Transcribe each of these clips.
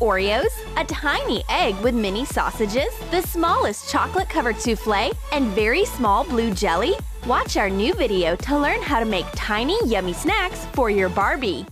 Oreos, a tiny egg with mini sausages, the smallest chocolate-covered souffle, and very small blue jelly? Watch our new video to learn how to make tiny, yummy snacks for your Barbie.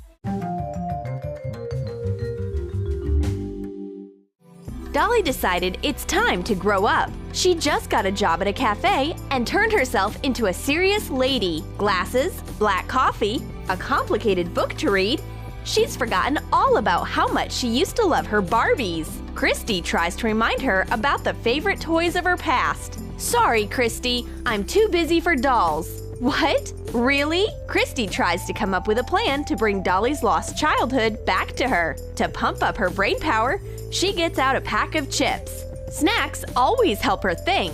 Dolly decided it's time to grow up. She just got a job at a cafe and turned herself into a serious lady. Glasses, black coffee, a complicated book to read. She's forgotten all about how much she used to love her Barbies. Christy tries to remind her about the favorite toys of her past. Sorry, Christy, I'm too busy for dolls. What? Really? Christy tries to come up with a plan to bring Dolly's lost childhood back to her. To pump up her brain power, she gets out a pack of chips. Snacks always help her think.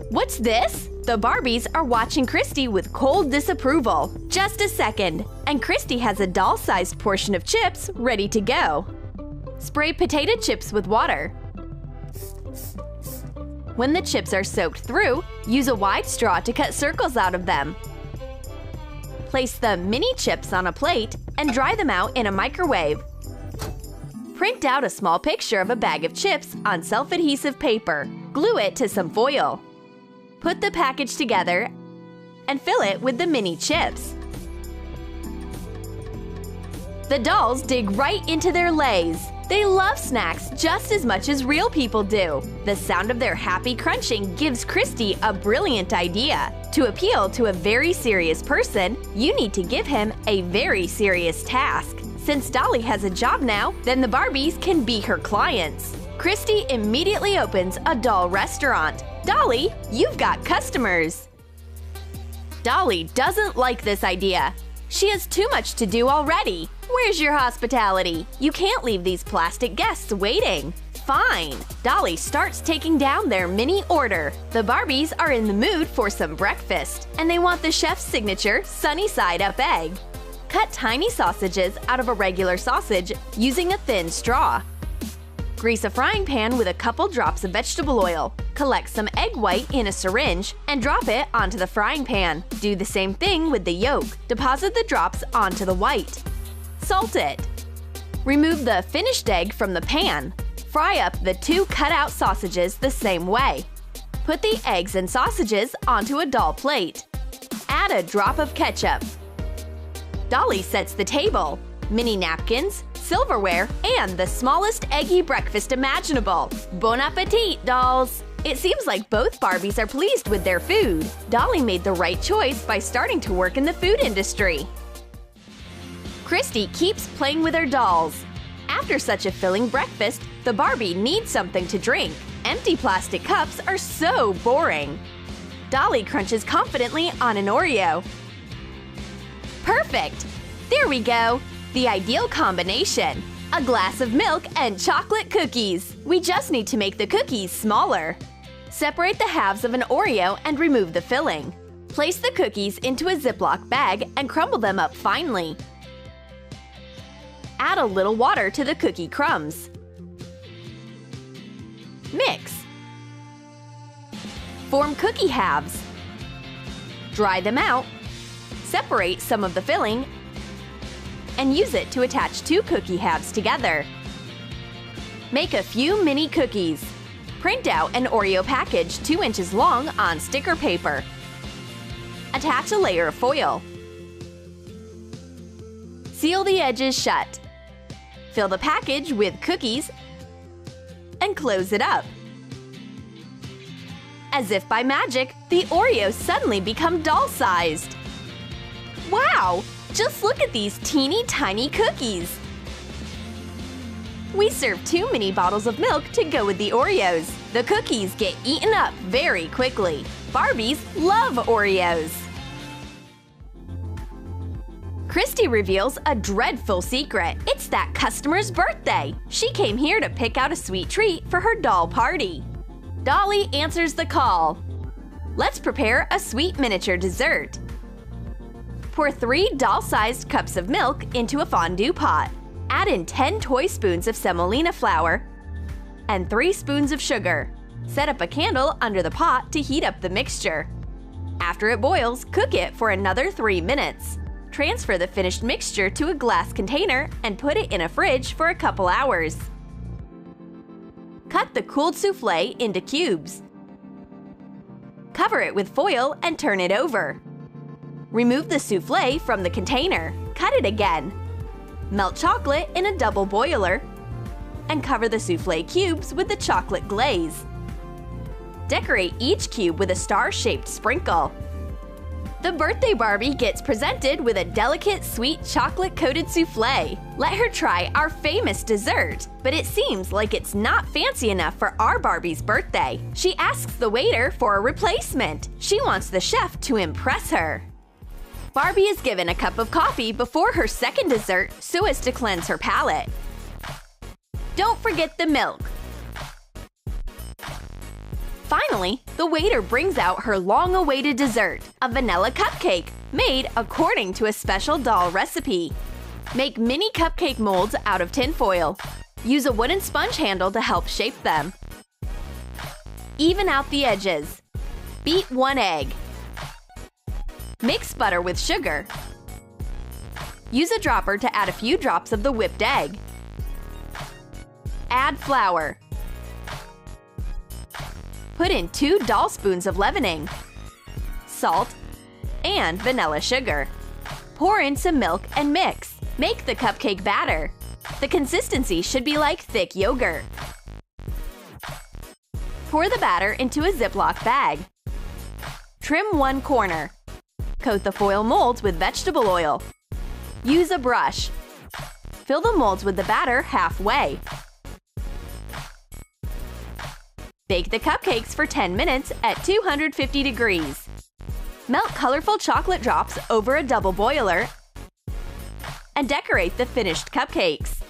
What's this? The Barbies are watching Christy with cold disapproval. Just a second, and Christy has a doll-sized portion of chips ready to go. Spray potato chips with water. When the chips are soaked through, use a wide straw to cut circles out of them. Place the mini chips on a plate and dry them out in a microwave. Print out a small picture of a bag of chips on self-adhesive paper. Glue it to some foil. Put the package together and fill it with the mini chips. The dolls dig right into their leis. They love snacks just as much as real people do. The sound of their happy crunching gives Christy a brilliant idea. To appeal to a very serious person, you need to give him a very serious task. Since Dolly has a job now, then the Barbies can be her clients. Christy immediately opens a doll restaurant. Dolly, you've got customers. Dolly doesn't like this idea. She has too much to do already. Where's your hospitality? You can't leave these plastic guests waiting. Fine. Dolly starts taking down their mini order. The Barbies are in the mood for some breakfast, and they want the chef's signature sunny-side-up egg. Cut tiny sausages out of a regular sausage using a thin straw. Grease a frying pan with a couple drops of vegetable oil. Collect some egg white in a syringe and drop it onto the frying pan. Do the same thing with the yolk. Deposit the drops onto the white. Salt it. Remove the finished egg from the pan. Fry up the 2 cut-out sausages the same way. Put the eggs and sausages onto a doll plate. Add a drop of ketchup. Dolly sets the table. Mini napkins, silverware, and the smallest eggy breakfast imaginable. Bon appetit, dolls! It seems like both Barbies are pleased with their food. Dolly made the right choice by starting to work in the food industry. Christy keeps playing with her dolls. After such a filling breakfast, the Barbie needs something to drink. Empty plastic cups are so boring. Dolly crunches confidently on an Oreo. Perfect! There we go! The ideal combination. A glass of milk and chocolate cookies. We just need to make the cookies smaller. Separate the halves of an Oreo and remove the filling. Place the cookies into a Ziploc bag and crumble them up finely. Add a little water to the cookie crumbs. Mix. Form cookie halves. Dry them out. Separate some of the filling and use it to attach 2 cookie halves together. Make a few mini cookies. Print out an Oreo package 2 inches long on sticker paper. Attach a layer of foil. Seal the edges shut. Fill the package with cookies and close it up. As if by magic, the Oreos suddenly become doll-sized. Wow! Just look at these teeny tiny cookies! We serve 2 mini bottles of milk to go with the Oreos. The cookies get eaten up very quickly. Barbies love Oreos! Christy reveals a dreadful secret. It's that customer's birthday. She came here to pick out a sweet treat for her doll party. Dolly answers the call. Let's prepare a sweet miniature dessert. Pour 3 doll-sized cups of milk into a fondue pot. Add in 10 toy spoons of semolina flour and 3 spoons of sugar. Set up a candle under the pot to heat up the mixture. After it boils, cook it for another 3 minutes. Transfer the finished mixture to a glass container and put it in a fridge for a couple hours. cut the cooled soufflé into cubes. Cover it with foil and turn it over. Remove the soufflé from the container. Cut it again. Melt chocolate in a double boiler and cover the soufflé cubes with the chocolate glaze. Decorate each cube with a star-shaped sprinkle. The birthday Barbie gets presented with a delicate, sweet chocolate-coated soufflé. Let her try our famous dessert, but it seems like it's not fancy enough for our Barbie's birthday. She asks the waiter for a replacement. She wants the chef to impress her. Barbie is given a cup of coffee before her second dessert so as to cleanse her palate. Don't forget the milk. Finally, the waiter brings out her long-awaited dessert, a vanilla cupcake, made according to a special doll recipe. Make mini cupcake molds out of tin foil. Use a wooden sponge handle to help shape them. Even out the edges. Beat 1 egg. Mix butter with sugar. Use a dropper to add a few drops of the whipped egg. Add flour. Put in 2 doll spoons of leavening, salt, and vanilla sugar. Pour in some milk and mix. Make the cupcake batter. The consistency should be like thick yogurt. Pour the batter into a Ziploc bag. Trim one corner. Coat the foil molds with vegetable oil. Use a brush. Fill the molds with the batter halfway. Bake the cupcakes for 10 minutes at 250 degrees. Melt colorful chocolate drops over a double boiler and decorate the finished cupcakes.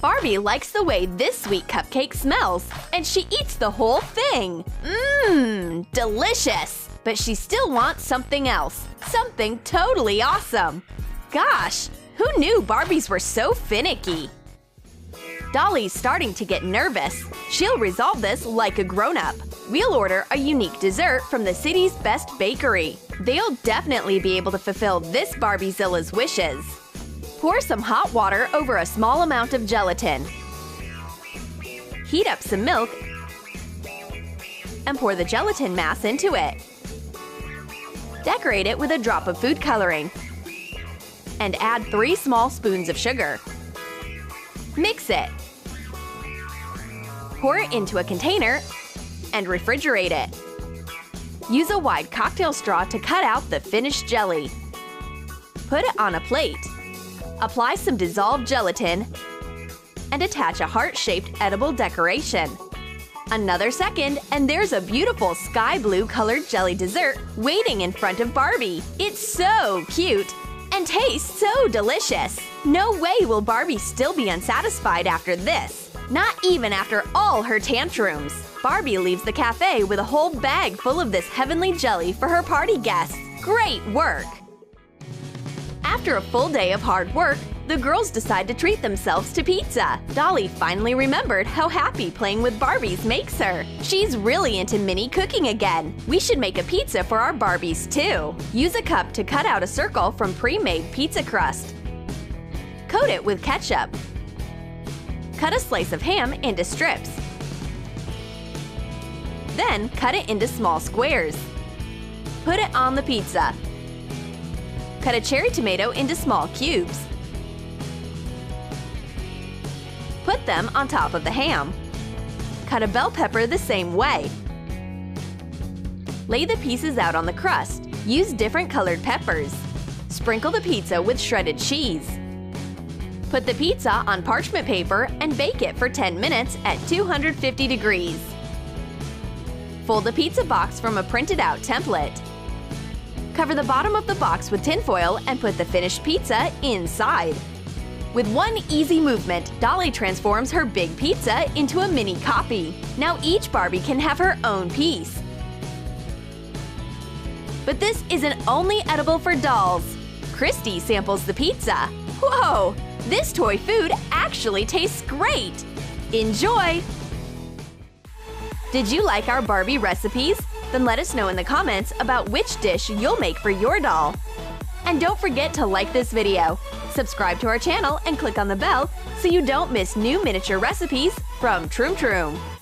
Barbie likes the way this sweet cupcake smells, and she eats the whole thing. Mmm, delicious! But she still wants something else, something totally awesome. Gosh, who knew Barbies were so finicky? Dolly's starting to get nervous. She'll resolve this like a grown-up. We'll order a unique dessert from the city's best bakery. They'll definitely be able to fulfill this Barbiezilla's wishes. Pour some hot water over a small amount of gelatin. Heat up some milk and pour the gelatin mass into it. Decorate it with a drop of food coloring and add 3 small spoons of sugar. Mix it. Pour it into a container and refrigerate it. Use a wide cocktail straw to cut out the finished jelly. Put it on a plate. Apply some dissolved gelatin and attach a heart-shaped edible decoration. Another second, and there's a beautiful sky blue colored jelly dessert waiting in front of Barbie. It's so cute and tastes so delicious. No way will Barbie still be unsatisfied after this. Not even after all her tantrums. Barbie leaves the cafe with a whole bag full of this heavenly jelly for her party guests. Great work! After a full day of hard work, the girls decide to treat themselves to pizza. Dolly finally remembered how happy playing with Barbies makes her. She's really into mini cooking again. We should make a pizza for our Barbies too. Use a cup to cut out a circle from pre-made pizza crust. Coat it with ketchup. Cut a slice of ham into strips. Then cut it into small squares. Put it on the pizza. Cut a cherry tomato into small cubes. Put them on top of the ham. Cut a bell pepper the same way. Lay the pieces out on the crust. Use different colored peppers. Sprinkle the pizza with shredded cheese. Put the pizza on parchment paper and bake it for 10 minutes at 250 degrees. Fold the pizza box from a printed-out template. Cover the bottom of the box with tinfoil and put the finished pizza inside. With one easy movement, Dolly transforms her big pizza into a mini copy. Now each Barbie can have her own piece. But this isn't only edible for dolls. Christy samples the pizza. Whoa! This toy food actually tastes great! Enjoy! Did you like our Barbie recipes? Then let us know in the comments about which dish you'll make for your doll. And don't forget to like this video, Subscribe to our channel and click on the bell so you don't miss new miniature recipes from Troom Troom.